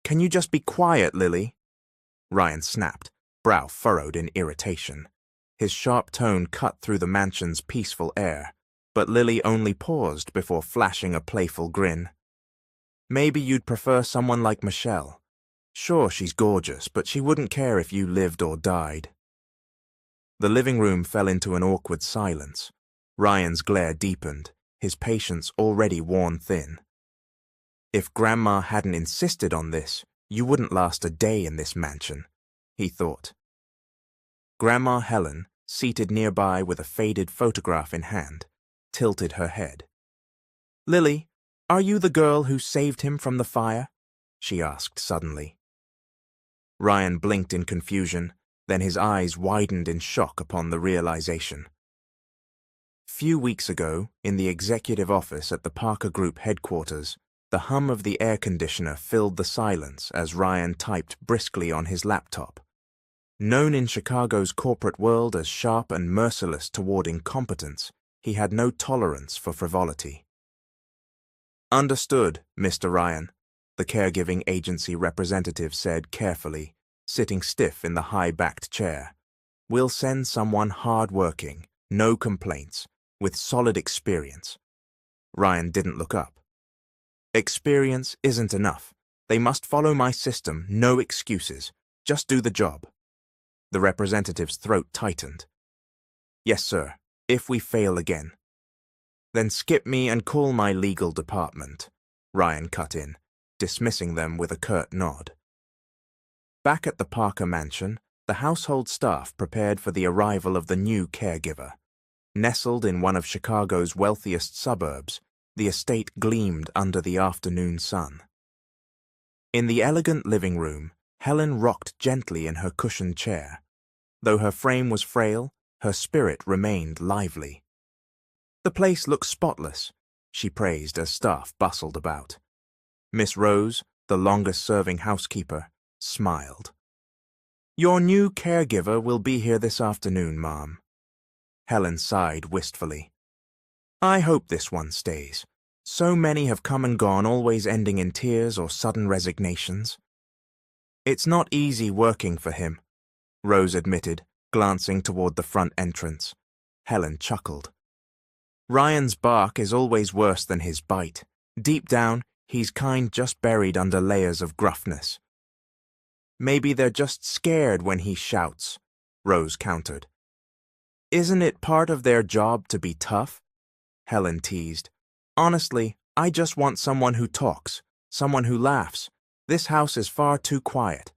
Can you just be quiet, Lily? Ryan snapped, brow furrowed in irritation. His sharp tone cut through the mansion's peaceful air, but Lily only paused before flashing a playful grin. Maybe you'd prefer someone like Michelle. Sure, she's gorgeous, but she wouldn't care if you lived or died. The living room fell into an awkward silence. Ryan's glare deepened, his patience already worn thin. If Grandma hadn't insisted on this, you wouldn't last a day in this mansion, he thought. Grandma Helen, seated nearby with a faded photograph in hand, tilted her head. Lily, are you the girl who saved him from the fire? She asked suddenly. Ryan blinked in confusion, then his eyes widened in shock upon the realization. Few weeks ago, in the executive office at the Parker Group headquarters, the hum of the air conditioner filled the silence as Ryan typed briskly on his laptop. Known in Chicago's corporate world as sharp and merciless toward incompetence, he had no tolerance for frivolity. Understood, Mr. Ryan, the caregiving agency representative said carefully, sitting stiff in the high-backed chair. We'll send someone hard-working, no complaints, with solid experience. Ryan didn't look up. Experience isn't enough. They must follow my system, no excuses. Just do the job. The representative's throat tightened. Yes, sir, if we fail again. Then skip me and call my legal department, Ryan cut in, dismissing them with a curt nod. Back at the Parker mansion, the household staff prepared for the arrival of the new caregiver. Nestled in one of Chicago's wealthiest suburbs, the estate gleamed under the afternoon sun. In the elegant living room, Helen rocked gently in her cushioned chair. Though her frame was frail, her spirit remained lively. The place looked spotless, she praised as staff bustled about. Miss Rose, the longest-serving housekeeper, smiled. Your new caregiver will be here this afternoon, Ma'am. Helen sighed wistfully. I hope this one stays. So many have come and gone, always ending in tears or sudden resignations. It's not easy working for him, Rose admitted, glancing toward the front entrance. Helen chuckled. Ryan's bark is always worse than his bite. Deep down, he's kind just buried under layers of gruffness. Maybe they're just scared when he shouts, Rose countered. Isn't it part of their job to be tough? Helen teased. Honestly, I just want someone who talks, someone who laughs. This house is far too quiet.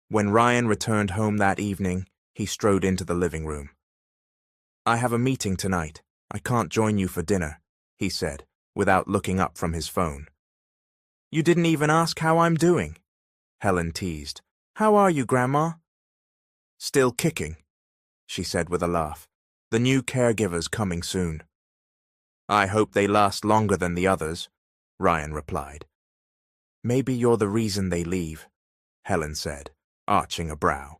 When Ryan returned home that evening, he strode into the living room. I have a meeting tonight. I can't join you for dinner, he said, without looking up from his phone. You didn't even ask how I'm doing, Helen teased. How are you, Grandma? Still kicking, she said with a laugh. The new caregiver's coming soon. I hope they last longer than the others, Ryan replied. Maybe you're the reason they leave, Helen said, arching a brow.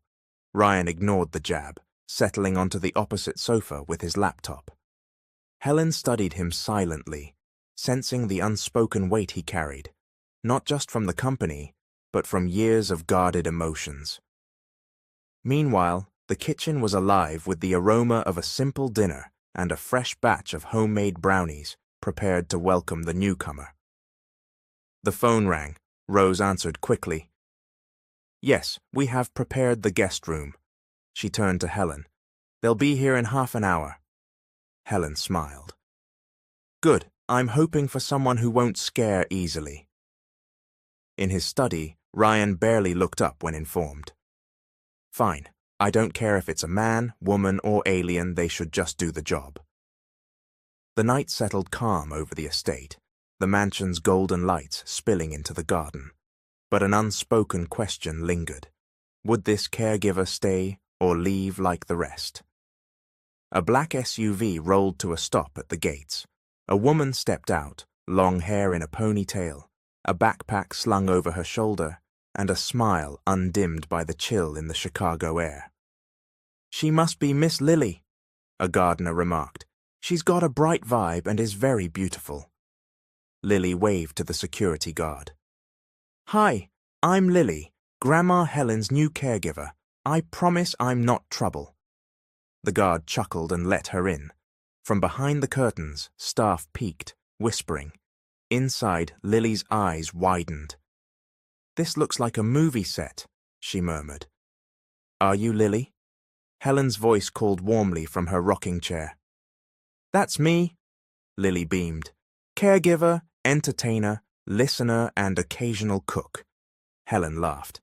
Ryan ignored the jab, settling onto the opposite sofa with his laptop. Helen studied him silently, sensing the unspoken weight he carried, not just from the company, but from years of guarded emotions. Meanwhile, the kitchen was alive with the aroma of a simple dinner and a fresh batch of homemade brownies prepared to welcome the newcomer. The phone rang. Rose answered quickly. Yes, we have prepared the guest room. She turned to Helen. They'll be here in half an hour. Helen smiled. Good, I'm hoping for someone who won't scare easily. In his study, Ryan barely looked up when informed. Fine, I don't care if it's a man, woman, or alien, they should just do the job. The night settled calm over the estate, the mansion's golden lights spilling into the garden. But an unspoken question lingered. Would this caregiver stay or leave like the rest? A black SUV rolled to a stop at the gates. A woman stepped out, long hair in a ponytail, a backpack slung over her shoulder, and a smile undimmed by the chill in the Chicago air. She must be Miss Lily, a gardener remarked. She's got a bright vibe and is very beautiful. Lily waved to the security guard. Hi, I'm Lily, Grandma Helen's new caregiver. I promise I'm not trouble. The guard chuckled and let her in. From behind the curtains, staff peeked, whispering. Inside, Lily's eyes widened. "This looks like a movie set," she murmured. "Are you Lily?" Helen's voice called warmly from her rocking chair. "That's me," Lily beamed. "Caregiver, entertainer, listener, and occasional cook." Helen laughed.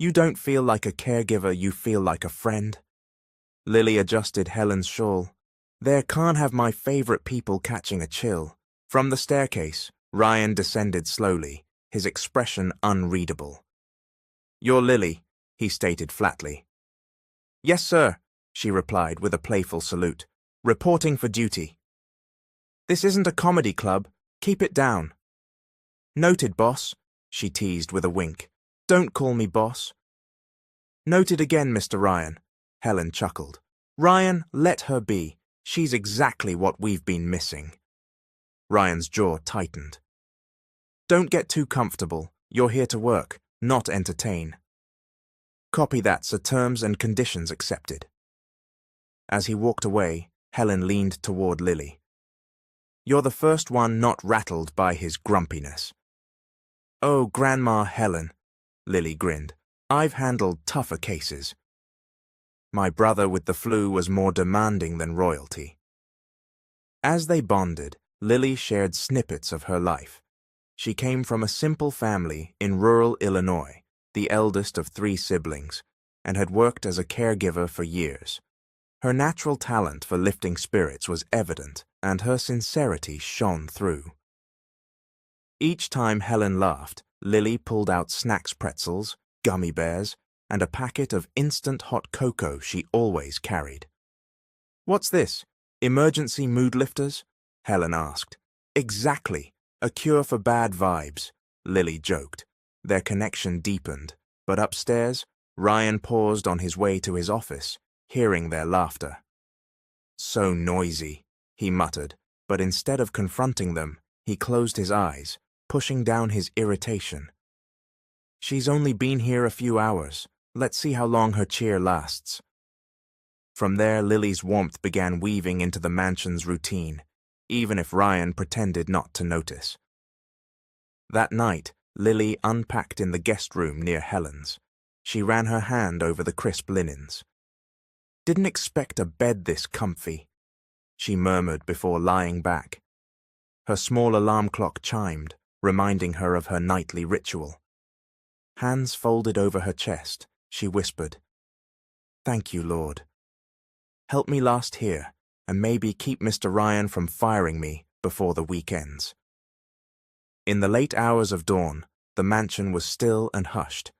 "You don't feel like a caregiver, you feel like a friend." Lily adjusted Helen's shawl. "There can't have my favorite people catching a chill." From the staircase, Ryan descended slowly, his expression unreadable. "You're Lily," he stated flatly. "Yes, sir," she replied with a playful salute. "Reporting for duty." "This isn't a comedy club. Keep it down." "Noted, boss," she teased with a wink. "Don't call me boss." "Noted again, Mr. Ryan," Helen chuckled. "Ryan, let her be. She's exactly what we've been missing." Ryan's jaw tightened. "Don't get too comfortable. You're here to work, not entertain." "Copy that, sir. Terms and conditions accepted." As he walked away, Helen leaned toward Lily. "You're the first one not rattled by his grumpiness." "Oh, Grandma Helen," Lily grinned. "I've handled tougher cases." "My brother with the flu was more demanding than royalty." As they bonded, Lily shared snippets of her life. She came from a simple family in rural Illinois, the eldest of 3 siblings, and had worked as a caregiver for years. Her natural talent for lifting spirits was evident, and her sincerity shone through. Each time Helen laughed, Lily pulled out snacks pretzels, gummy bears, and a packet of instant hot cocoa she always carried. "What's this? Emergency mood lifters?" Helen asked. "Exactly. A cure for bad vibes," Lily joked. Their connection deepened, but upstairs, Ryan paused on his way to his office, hearing their laughter. "So noisy," he muttered, but instead of confronting them, he closed his eyes, pushing down his irritation. "She's only been here a few hours. Let's see how long her cheer lasts." From there, Lily's warmth began weaving into the mansion's routine, even if Ryan pretended not to notice. That night, Lily unpacked in the guest room near Helen's. She ran her hand over the crisp linens. "Didn't expect a bed this comfy," she murmured before lying back. Her small alarm clock chimed, reminding her of her nightly ritual. Hands folded over her chest, she whispered, "Thank you, Lord. Help me last here, and maybe keep Mr. Ryan from firing me before the week ends." In the late hours of dawn, the mansion was still and hushed.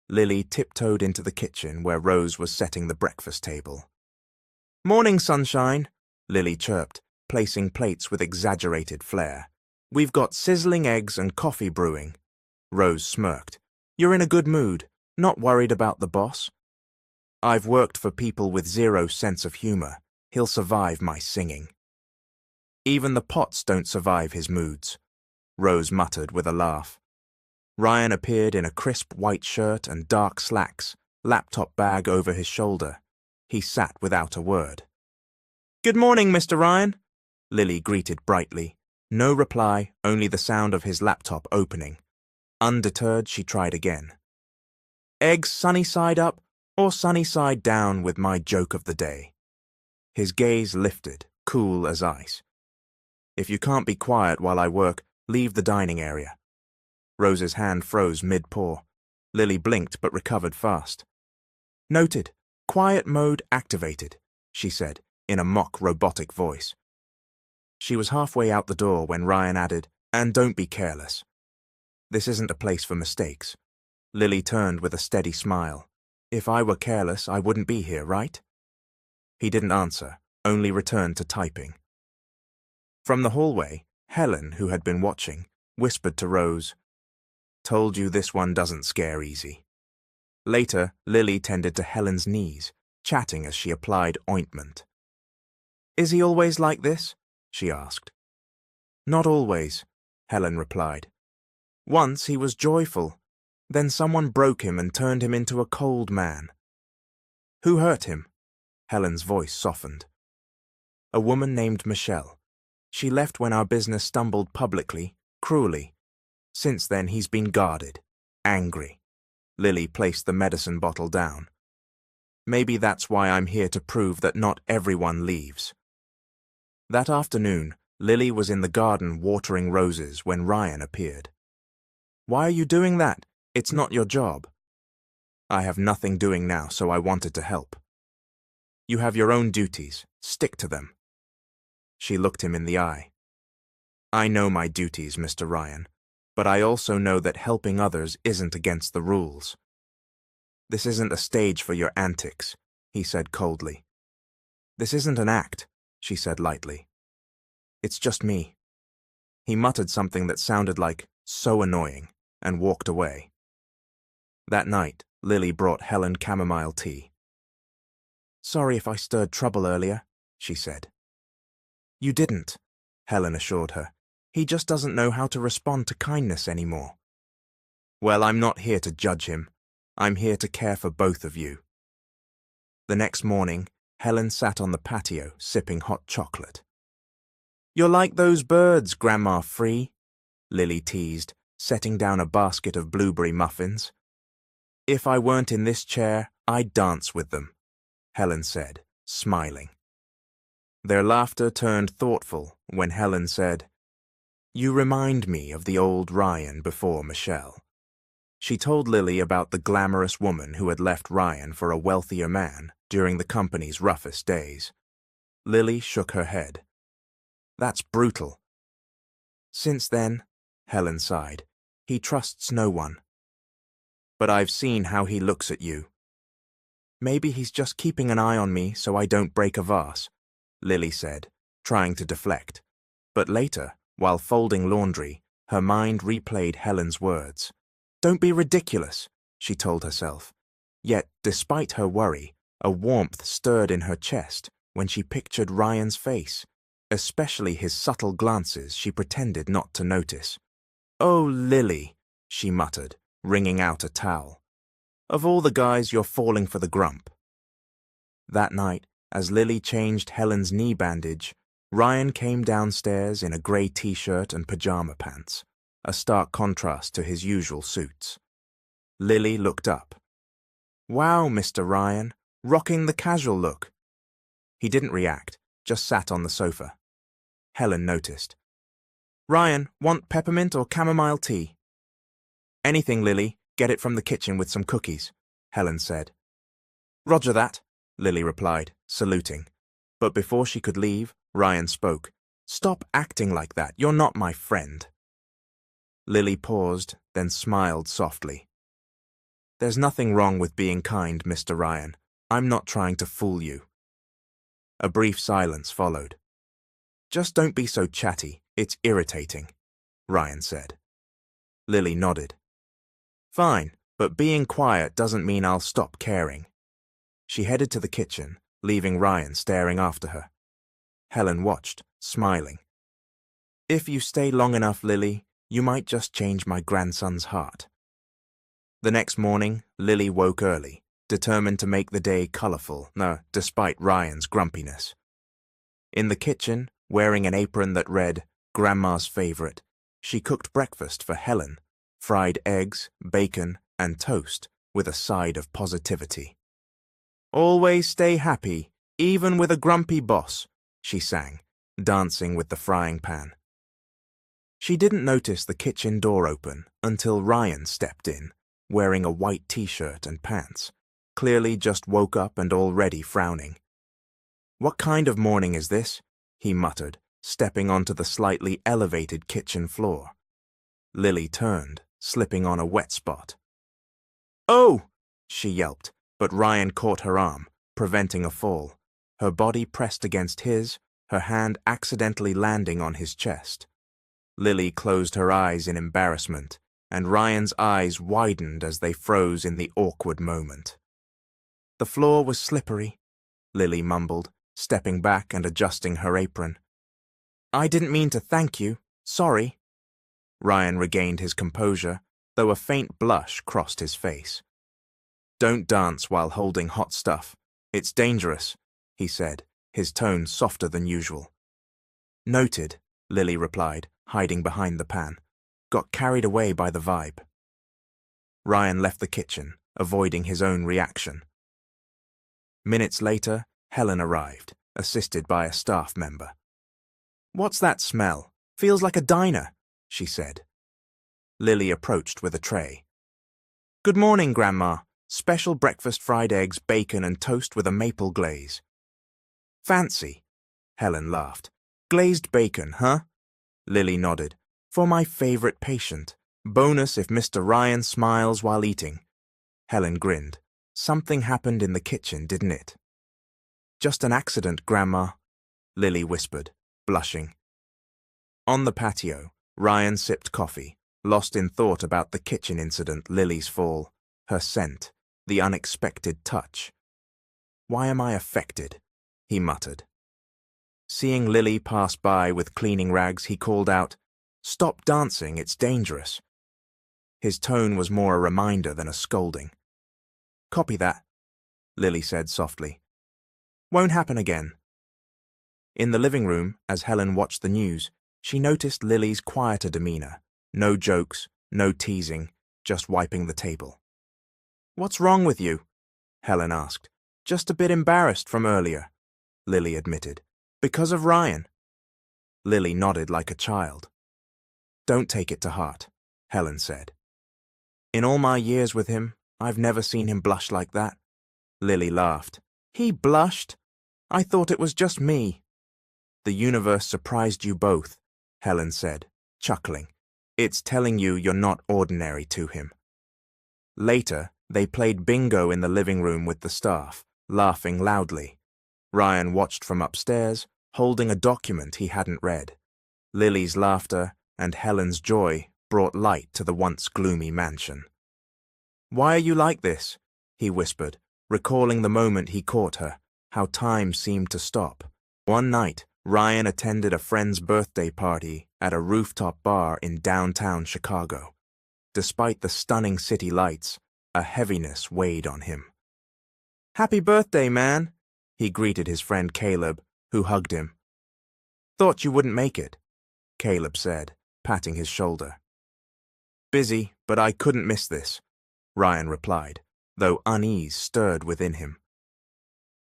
Lily tiptoed into the kitchen where Rose was setting the breakfast table. "Morning, sunshine," Lily chirped, placing plates with exaggerated flair. "We've got sizzling eggs and coffee brewing." Rose smirked. "You're in a good mood, not worried about the boss?" "I've worked for people with zero sense of humor. He'll survive my singing." "Even the pots don't survive his moods," Rose muttered with a laugh. Ryan appeared in a crisp white shirt and dark slacks, laptop bag over his shoulder. He sat without a word. "Good morning, Mr. Ryan," Lily greeted brightly. No reply, only the sound of his laptop opening. Undeterred, she tried again. "Eggs sunny side up or sunny side down with my joke of the day?" His gaze lifted, cool as ice. "If you can't be quiet while I work, leave the dining area." Rose's hand froze mid-pour. Lily blinked but recovered fast. "Noted. Quiet mode activated," she said, in a mock robotic voice. She was halfway out the door when Ryan added, "And don't be careless." "This isn't a place for mistakes." Lily turned with a steady smile. "If I were careless, I wouldn't be here, right?" He didn't answer, only returned to typing. From the hallway, Helen, who had been watching, whispered to Rose, "Told you this one doesn't scare easy." Later, Lily tended to Helen's knees, chatting as she applied ointment. "Is he always like this?" she asked. "Not always," Helen replied. "Once he was joyful. Then someone broke him and turned him into a cold man. Who hurt him? Helen's voice softened. A woman named Michelle. She left when our business stumbled publicly, cruelly. Since then he's been guarded, angry. Lily placed the medicine bottle down. Maybe that's why I'm here to prove that not everyone leaves. That afternoon, Lily was in the garden watering roses when Ryan appeared. Why are you doing that? It's not your job. I have nothing doing now, so I wanted to help. You have your own duties. Stick to them. She looked him in the eye. I know my duties, Mr. Ryan, but I also know that helping others isn't against the rules. This isn't a stage for your antics, he said coldly. This isn't an act, she said lightly. It's just me. He muttered something that sounded like, so annoying, and walked away. That night, Lily brought Helen chamomile tea. Sorry if I stirred trouble earlier, she said. You didn't, Helen assured her. He just doesn't know how to respond to kindness anymore. Well, I'm not here to judge him. I'm here to care for both of you. The next morning, Helen sat on the patio sipping hot chocolate. You're like those birds, Grandma Free, Lily teased, setting down a basket of blueberry muffins. If I weren't in this chair, I'd dance with them, Helen said, smiling. Their laughter turned thoughtful when Helen said, You remind me of the old Ryan before Michelle. She told Lily about the glamorous woman who had left Ryan for a wealthier man during the company's roughest days. Lily shook her head. That's brutal. Since then, Helen sighed, he trusts no one. But I've seen how he looks at you. Maybe he's just keeping an eye on me so I don't break a vase, Lily said, trying to deflect. But later, while folding laundry, her mind replayed Helen's words. Don't be ridiculous, she told herself. Yet, despite her worry, a warmth stirred in her chest when she pictured Ryan's face, especially his subtle glances she pretended not to notice. Oh, Lily, she muttered, wringing out a towel. Of all the guys, you're falling for the grump. That night, as Lily changed Helen's knee bandage, Ryan came downstairs in a grey t-shirt and pajama pants, a stark contrast to his usual suits. Lily looked up. Wow, Mr. Ryan, rocking the casual look. He didn't react, just sat on the sofa. Helen noticed. Ryan, want peppermint or chamomile tea? Anything, Lily. Get it from the kitchen with some cookies, Helen said. Roger that, Lily replied, saluting. But before she could leave, Ryan spoke. Stop acting like that. You're not my friend. Lily paused, then smiled softly. There's nothing wrong with being kind, Mr. Ryan. I'm not trying to fool you. A brief silence followed. Just don't be so chatty. It's irritating, Ryan said. Lily nodded. Fine, but being quiet doesn't mean I'll stop caring. She headed to the kitchen, leaving Ryan staring after her. Helen watched, smiling. If you stay long enough, Lily, you might just change my grandson's heart. The next morning, Lily woke early, determined to make the day colorful, despite Ryan's grumpiness. In the kitchen, wearing an apron that read, Grandma's favorite, she cooked breakfast for Helen, fried eggs, bacon, and toast, with a side of positivity. Always stay happy, even with a grumpy boss, she sang, dancing with the frying pan. She didn't notice the kitchen door open until Ryan stepped in, wearing a white t-shirt and pants, clearly just woke up and already frowning. What kind of morning is this? He muttered, stepping onto the slightly elevated kitchen floor. Lily turned, slipping on a wet spot. Oh! She yelped, but Ryan caught her arm, preventing a fall, her body pressed against his, her hand accidentally landing on his chest. Lily closed her eyes in embarrassment, and Ryan's eyes widened as they froze in the awkward moment. The floor was slippery, Lily mumbled, stepping back and adjusting her apron. I didn't mean to thank you. Sorry. Ryan regained his composure, though a faint blush crossed his face. "Don't dance while holding hot stuff. It's dangerous," he said, his tone softer than usual. "Noted," Lily replied, hiding behind the pan. "Got carried away by the vibe." Ryan left the kitchen, avoiding his own reaction. Minutes later, Helen arrived, assisted by a staff member. "What's that smell? Feels like a diner," she said. Lily approached with a tray. "Good morning, Grandma. Special breakfast fried eggs, bacon, and toast with a maple glaze." "Fancy," Helen laughed. "Glazed bacon, huh?" Lily nodded. "For my favorite patient. Bonus if Mr. Ryan smiles while eating." Helen grinned. "Something happened in the kitchen, didn't it?" "Just an accident, Grandma," Lily whispered, blushing. On the patio, Ryan sipped coffee, lost in thought about the kitchen incident, Lily's fall, her scent, the unexpected touch. "Why am I affected?" he muttered. Seeing Lily pass by with cleaning rags, he called out, "Stop dancing, it's dangerous." His tone was more a reminder than a scolding. "Copy that," Lily said softly. "Won't happen again." In the living room, as Helen watched the news, she noticed Lily's quieter demeanor. No jokes, no teasing, just wiping the table. "What's wrong with you?" Helen asked. "Just a bit embarrassed from earlier," Lily admitted. "Because of Ryan." Lily nodded like a child. "Don't take it to heart," Helen said. "In all my years with him, I've never seen him blush like that." Lily laughed. "He blushed? I thought it was just me." "The universe surprised you both," Helen said, chuckling. "It's telling you you're not ordinary to him." Later, they played bingo in the living room with the staff, laughing loudly. Ryan watched from upstairs, holding a document he hadn't read. Lily's laughter and Helen's joy brought light to the once gloomy mansion. "Why are you like this?" he whispered, recalling the moment he caught her, how time seemed to stop. One night, Ryan attended a friend's birthday party at a rooftop bar in downtown Chicago. Despite the stunning city lights, a heaviness weighed on him. "Happy birthday, man," he greeted his friend Caleb, who hugged him. "Thought you wouldn't make it," Caleb said, patting his shoulder. "Busy, but I couldn't miss this," Ryan replied, though unease stirred within him.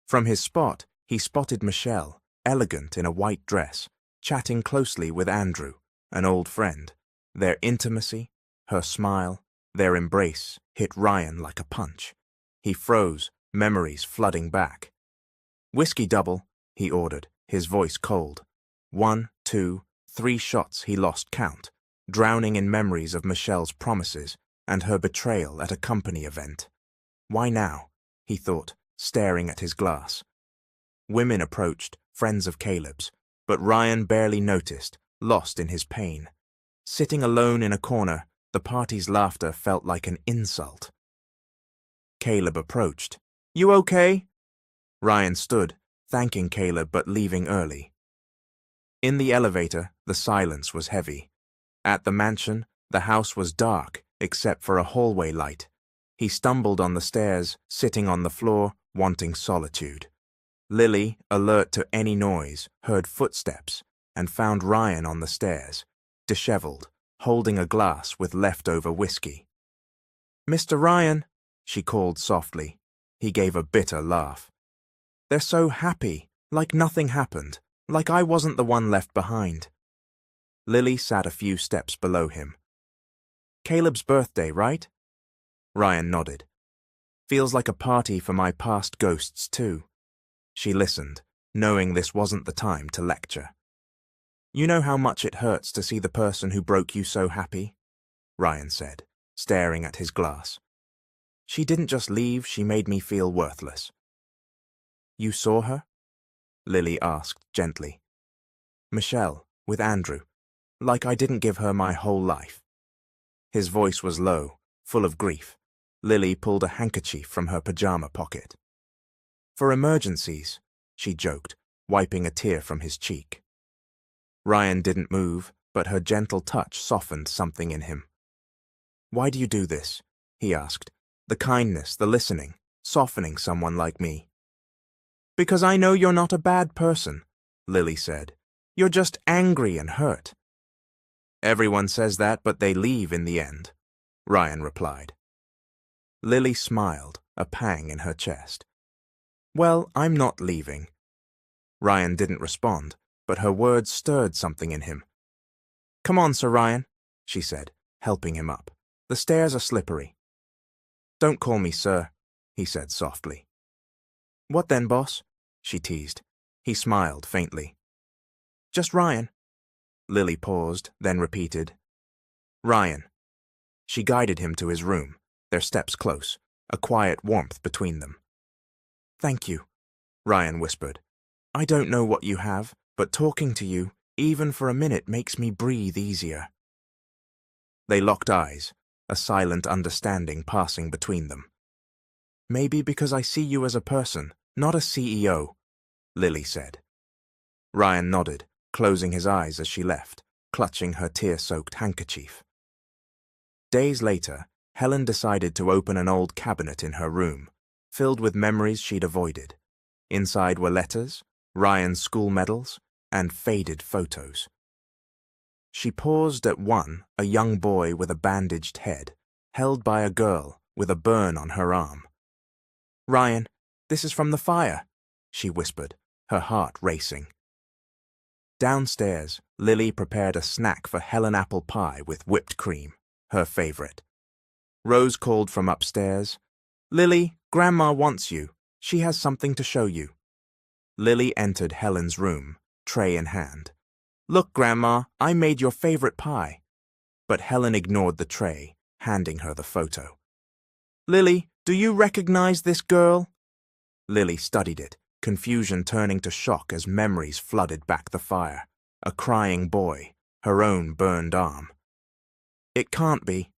From his spot, he spotted Michelle, elegant in a white dress, chatting closely with Andrew, an old friend. Their intimacy, her smile, their embrace hit Ryan like a punch. He froze, memories flooding back. "Whiskey double," he ordered, his voice cold. 1, 2, 3 shots he lost count, drowning in memories of Michelle's promises and her betrayal at a company event. Why now? He thought, staring at his glass. Women approached, friends of Caleb's, but Ryan barely noticed, lost in his pain. Sitting alone in a corner, the party's laughter felt like an insult. Caleb approached. "You okay?" Ryan stood, thanking Caleb but leaving early. In the elevator, the silence was heavy. At the mansion, the house was dark, except for a hallway light. He stumbled on the stairs, sitting on the floor, wanting solitude. Lily, alert to any noise, heard footsteps and found Ryan on the stairs, disheveled, holding a glass with leftover whiskey. "Mr. Ryan," she called softly. He gave a bitter laugh. "They're so happy, like nothing happened, like I wasn't the one left behind." Lily sat a few steps below him. "Caleb's birthday, right?" Ryan nodded. "Feels like a party for my past ghosts, too." She listened, knowing this wasn't the time to lecture. "You know how much it hurts to see the person who broke you so happy?" Ryan said, staring at his glass. "She didn't just leave, she made me feel worthless." "You saw her?" Lily asked gently. "Michelle, with Andrew, like I didn't give her my whole life." His voice was low, full of grief. Lily pulled a handkerchief from her pajama pocket. "For emergencies," she joked, wiping a tear from his cheek. Ryan didn't move, but her gentle touch softened something in him. Why do you do this? He asked. The kindness, the listening, softening someone like me. Because I know you're not a bad person, Lily said. You're just angry and hurt. Everyone says that, but they leave in the end, Ryan replied. Lily smiled, a pang in her chest. Well, I'm not leaving. Ryan didn't respond, but her words stirred something in him. Come on, Sir Ryan, she said, helping him up. The stairs are slippery. Don't call me sir, he said softly. What then, boss? She teased. He smiled faintly. Just Ryan. Lily paused, then repeated. Ryan. She guided him to his room, their steps close, a quiet warmth between them. Thank you, Ryan whispered. I don't know what you have, but talking to you, even for a minute, makes me breathe easier. They locked eyes, a silent understanding passing between them. Maybe because I see you as a person, not a CEO, Lily said. Ryan nodded, closing his eyes as she left, clutching her tear-soaked handkerchief. Days later, Helen decided to open an old cabinet in her room, filled with memories she'd avoided. Inside were letters, Ryan's school medals, and faded photos. She paused at one, a young boy with a bandaged head, held by a girl with a burn on her arm. Ryan, this is from the fire, she whispered, her heart racing. Downstairs, Lily prepared a snack for Helen apple pie with whipped cream, her favorite. Rose called from upstairs, Lily, Grandma wants you. She has something to show you. Lily entered Helen's room, tray in hand. Look, Grandma, I made your favorite pie. But Helen ignored the tray, handing her the photo. Lily, do you recognize this girl? Lily studied it, confusion turning to shock as memories flooded back the fire. A crying boy, her own burned arm. It can't be,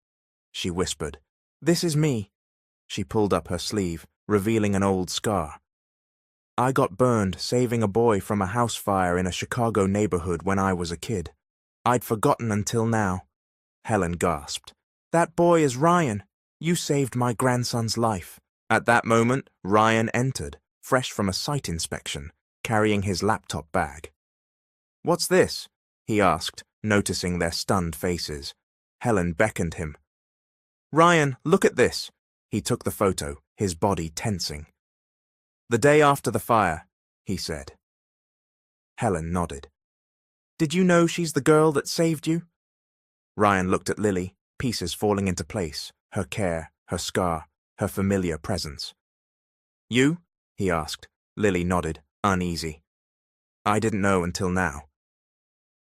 she whispered. This is me. She pulled up her sleeve, revealing an old scar. I got burned saving a boy from a house fire in a Chicago neighborhood when I was a kid. I'd forgotten until now. Helen gasped. That boy is Ryan. You saved my grandson's life. At that moment, Ryan entered, fresh from a site inspection, carrying his laptop bag. What's this? He asked, noticing their stunned faces. Helen beckoned him. Ryan, look at this. He took the photo, his body tensing. The day after the fire, he said. Helen nodded. Did you know she's the girl that saved you? Ryan looked at Lily, pieces falling into place, her care, her scar, her familiar presence. You? He asked. Lily nodded, uneasy. I didn't know until now.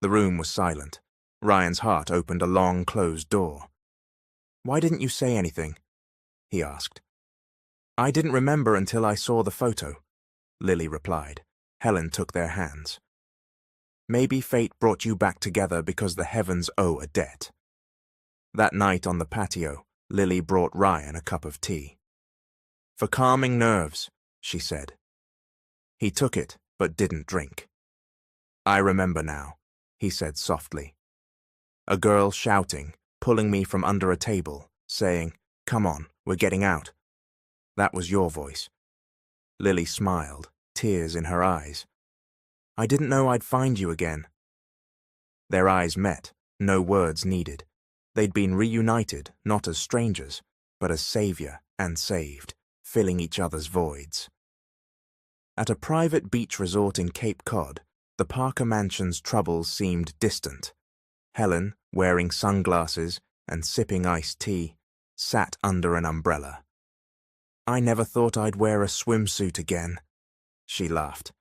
The room was silent. Ryan's heart opened a long, closed door. Why didn't you say anything? He asked. I didn't remember until I saw the photo, Lily replied. Helen took their hands. Maybe fate brought you back together because the heavens owe a debt. That night on the patio, Lily brought Ryan a cup of tea. For calming nerves, she said. He took it, but didn't drink. I remember now, he said softly. A girl shouting, pulling me from under a table, saying, Come on, we're getting out. That was your voice. Lily smiled, tears in her eyes. I didn't know I'd find you again. Their eyes met, no words needed. They'd been reunited, not as strangers, but as savior and saved, filling each other's voids. At a private beach resort in Cape Cod, the Parker mansion's troubles seemed distant. Helen, wearing sunglasses and sipping iced tea, sat under an umbrella. I never thought I'd wear a swimsuit again, she laughed.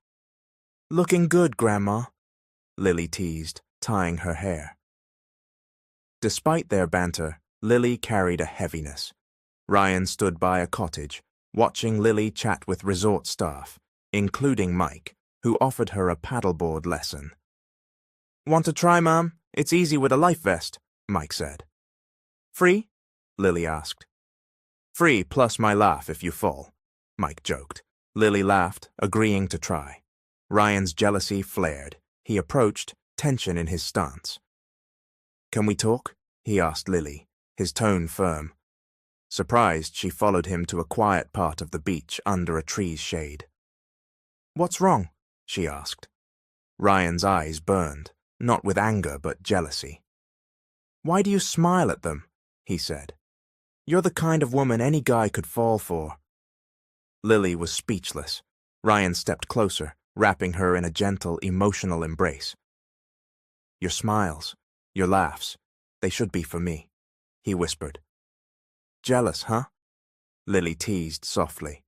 Looking good, Grandma, Lily teased, tying her hair. Despite their banter, Lily carried a heaviness. Ryan stood by a cottage, watching Lily chat with resort staff, including Mike, who offered her a paddleboard lesson. Want to try, Mom? It's easy with a life vest, Mike said. Free? Lily asked. Free plus my laugh if you fall, Mike joked. Lily laughed, agreeing to try. Ryan's jealousy flared. He approached, tension in his stance. Can we talk? He asked Lily, his tone firm. Surprised, she followed him to a quiet part of the beach under a tree's shade. "What's wrong?" she asked. Ryan's eyes burned, not with anger but jealousy. "Why do you smile at them?" he said. "You're the kind of woman any guy could fall for." Lily was speechless. Ryan stepped closer, wrapping her in a gentle, emotional embrace. "Your smiles, your laughs, they should be for me," he whispered. "Jealous, huh?" Lily teased softly.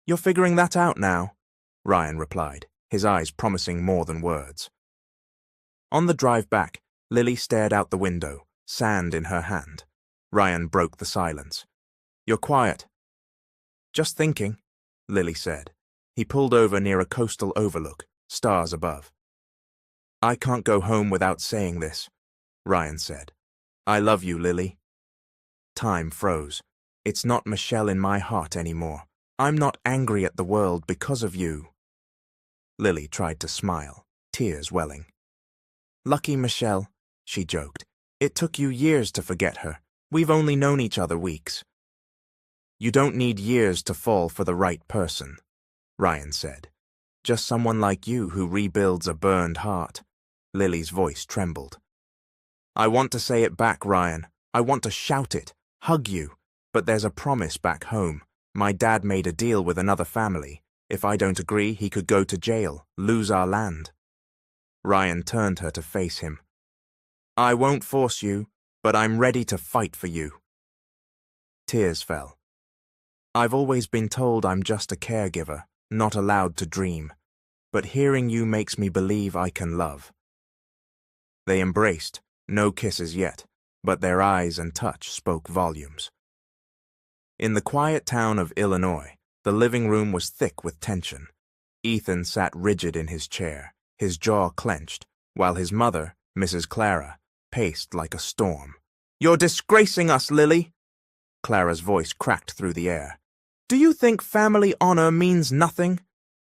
"You're figuring that out now," Ryan replied, his eyes promising more than words. On the drive back, Lily stared out the window, sand in her hand. Ryan broke the silence. "You're quiet." "Just thinking," Lily said. He pulled over near a coastal overlook, stars above. "I can't go home without saying this," Ryan said. "I love you, Lily." Time froze. "It's not Michelle in my heart anymore. I'm not angry at the world because of you." Lily tried to smile, tears welling. "Lucky Michelle," she joked. "It took you years to forget her. We've only known each other weeks." "You don't need years to fall for the right person," Ryan said. "Just someone like you who rebuilds a burned heart." Lily's voice trembled. "I want to say it back, Ryan. I want to shout it, hug you. But there's a promise back home. My dad made a deal with another family. If I don't agree, he could go to jail, lose our land." Ryan turned her to face him. "I won't force you, but I'm ready to fight for you." Tears fell. "I've always been told I'm just a caregiver, not allowed to dream. But hearing you makes me believe I can love." They embraced, no kisses yet, but their eyes and touch spoke volumes. In the quiet town of Illinois, the living room was thick with tension. Ethan sat rigid in his chair, his jaw clenched, while his mother, Mrs. Clara, paced like a storm. "You're disgracing us, Lily!" Clara's voice cracked through the air. "Do you think family honor means nothing?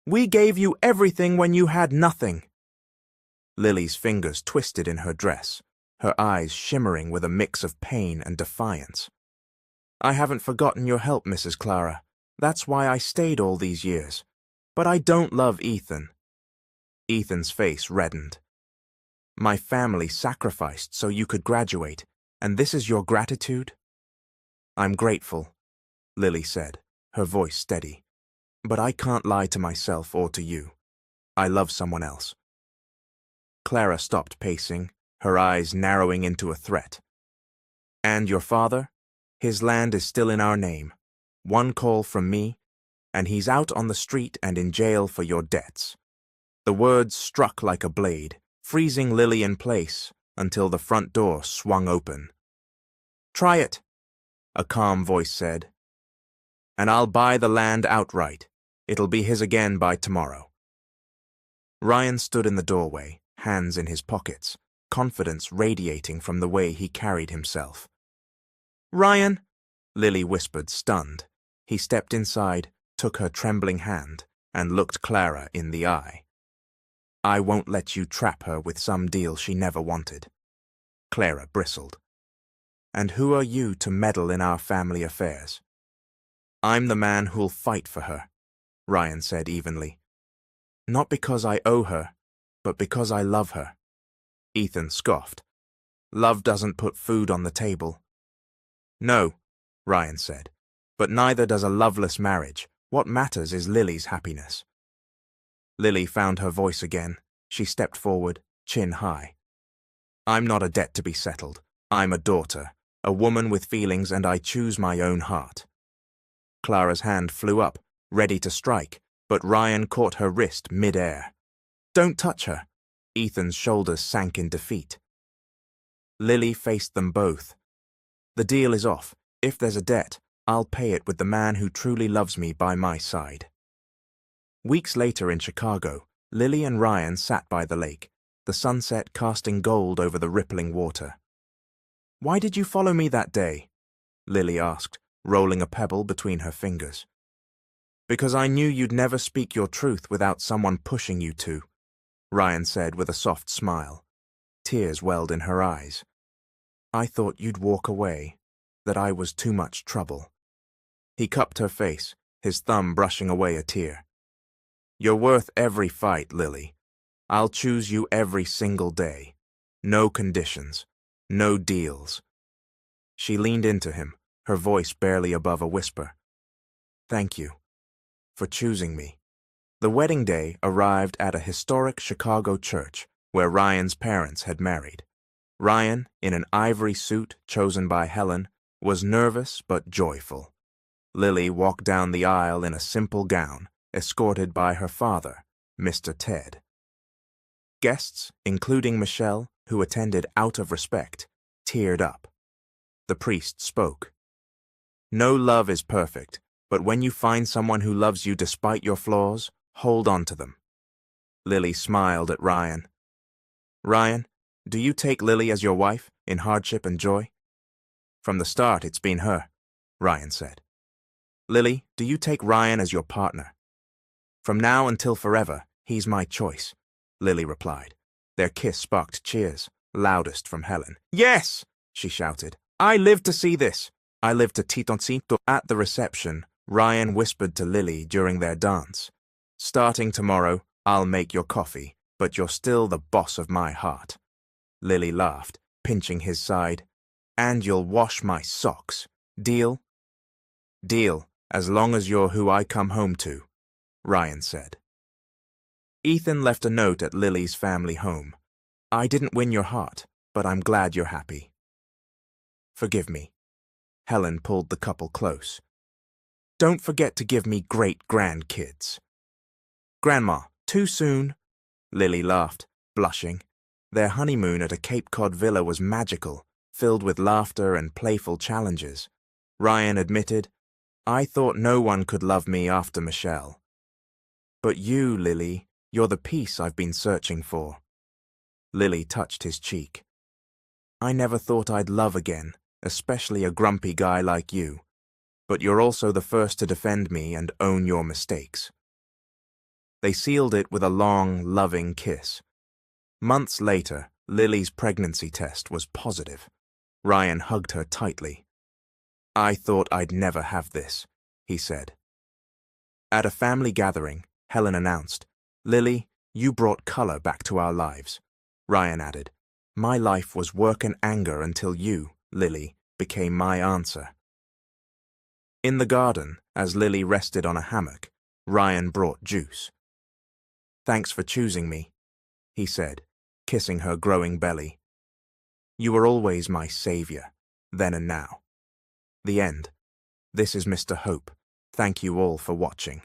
We gave you everything when you had nothing." Lily's fingers twisted in her dress, her eyes shimmering with a mix of pain and defiance. "I haven't forgotten your help, Mrs. Clara. That's why I stayed all these years. But I don't love Ethan." Ethan's face reddened. "My family sacrificed so you could graduate, and this is your gratitude?" "I'm grateful," Lily said, her voice steady. "But I can't lie to myself or to you. I love someone else." Clara stopped pacing, her eyes narrowing into a threat. "And your father? His land is still in our name. One call from me, and he's out on the street and in jail for your debts." The words struck like a blade, freezing Lily in place until the front door swung open. "Try it," a calm voice said. "And I'll buy the land outright. It'll be his again by tomorrow." Ryan stood in the doorway, hands in his pockets, confidence radiating from the way he carried himself. "Ryan," Lily whispered, stunned. He stepped inside, took her trembling hand, and looked Clara in the eye. "I won't let you trap her with some deal she never wanted." Clara bristled. "And who are you to meddle in our family affairs?" "I'm the man who'll fight for her," Ryan said evenly. "Not because I owe her, but because I love her." Ethan scoffed. "Love doesn't put food on the table." "No," Ryan said, "but neither does a loveless marriage. What matters is Lily's happiness." Lily found her voice again. She stepped forward, chin high. "I'm not a debt to be settled. I'm a daughter, a woman with feelings, and I choose my own heart." Clara's hand flew up, ready to strike, but Ryan caught her wrist mid-air. "Don't touch her." Ethan's shoulders sank in defeat. Lily faced them both. "The deal is off. If there's a debt, I'll pay it with the man who truly loves me by my side." Weeks later in Chicago, Lily and Ryan sat by the lake, the sunset casting gold over the rippling water. "Why did you follow me that day?" Lily asked, rolling a pebble between her fingers. "Because I knew you'd never speak your truth without someone pushing you to," Ryan said with a soft smile. Tears welled in her eyes. I thought you'd walk away, that I was too much trouble. He cupped her face, his thumb brushing away a tear. You're worth every fight, Lily. I'll choose you every single day. No conditions. No deals. She leaned into him, her voice barely above a whisper. Thank you for choosing me. The wedding day arrived at a historic Chicago church where Ryan's parents had married. Ryan, in an ivory suit chosen by Helen, was nervous but joyful. Lily walked down the aisle in a simple gown, escorted by her father, Mr. Ted. Guests, including Michelle, who attended out of respect, teared up. The priest spoke. No love is perfect, but when you find someone who loves you despite your flaws, hold on to them. Lily smiled at Ryan. Ryan, do you take Lily as your wife, in hardship and joy? From the start, it's been her, Ryan said. Lily, do you take Ryan as your partner? From now until forever, he's my choice, Lily replied. Their kiss sparked cheers, loudest from Helen. Yes, she shouted. I live to see this. I live to titoncito. At the reception, Ryan whispered to Lily during their dance. Starting tomorrow, I'll make your coffee, but you're still the boss of my heart. Lily laughed, pinching his side. And you'll wash my socks. Deal? Deal, as long as you're who I come home to, Ryan said. Ethan left a note at Lily's family home. I didn't win your heart, but I'm glad you're happy. Forgive me. Helen pulled the couple close. Don't forget to give me great grandkids. Grandma, too soon? Lily laughed, blushing. Their honeymoon at a Cape Cod villa was magical, filled with laughter and playful challenges. Ryan admitted, I thought no one could love me after Michelle. But you, Lily, you're the peace I've been searching for. Lily touched his cheek. I never thought I'd love again, especially a grumpy guy like you. But you're also the first to defend me and own your mistakes. They sealed it with a long, loving kiss. Months later, Lily's pregnancy test was positive. Ryan hugged her tightly. I thought I'd never have this, he said. At a family gathering, Helen announced, Lily, you brought color back to our lives. Ryan added, my life was work and anger until you, Lily, became my answer. In the garden, as Lily rested on a hammock, Ryan brought juice. Thanks for choosing me, he said, kissing her growing belly. You were always my savior, then and now. The end. This is Mr. Hope. Thank you all for watching.